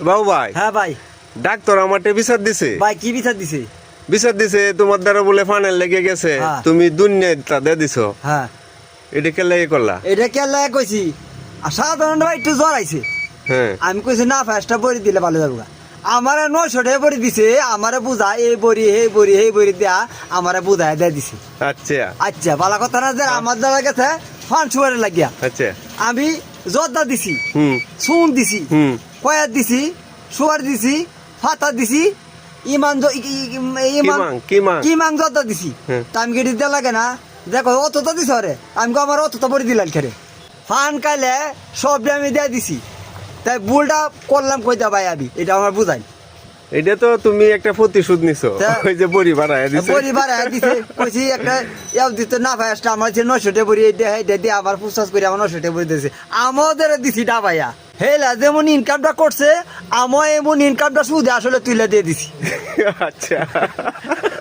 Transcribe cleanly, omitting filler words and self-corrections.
বাবু ভাই, হ্যাঁ ভাই। ডাক্তার আমাকে বিচার দিছে। ভাই কি বিচার দিছে? বিচার দিছে তোমার দ্বারা বলে ফানেল লেগে গেছে, হ্যাঁ। তুমি দুনিয়াটা দিয়ে দিছো। হ্যাঁ, এটা কে লেগে করলা? এটা কেলা কইছি। আর সাধারণ ভাই একটু জ্বর আইছে, হ্যাঁ আমি কইছি না ফার্স্টটা বড়ি দিলে ভালো যাবো। আমার 900 টাকা বড়ি দিছে, আমারে বুঝা এই বড়ি হে বড়ি হে বড়ি দিয়া আমারে বুঝায় দিয়ে দিছে। আচ্ছা আচ্ছা ভালো কথা না যে আমার দ্বারা গেছে ফান সুয়ারে লাগিয়া। আচ্ছা। আমি জর্দা দিছি, হুম চুন দিছি, হুম কয়ার দিছি, সুয়ার দিছি, ফাতা দিছি, ইমান কি মাং জর্দা দিছি। হ্যাঁ। তা আমি গেটি দেওয়া লাগে না, দেখো অত তো দিছ রে, আমি কো আমার অত তো বড়ি দিলাম খেরে। ফান কাইলে সব আমি দিয়ে দিছি, তাই ভুলটা করলাম কইতা ভাই আমি, এটা আমার বুঝাই। এটা তো তুমি একটা প্রতিশোধ নিছো, তা- ওই যে বড়ি বাড়ায় দিছে। বড়ি বাড়ায় দিছে, কইছি একটা ইয়াও দিতে না ফার্স্ট আমার যে 900 টাকা বড়ি এটা দিয়ে আবার ফুসফাস করে আমার 900 টাকা বড়ি দিয়েছে। আমাদের দিছি ডাবাইয়া হেলা যেমন ইনকামটা করছে, আমার এমন ইনকামটা সুদে আসলে তুলে দিয়ে দিছি। আচ্ছা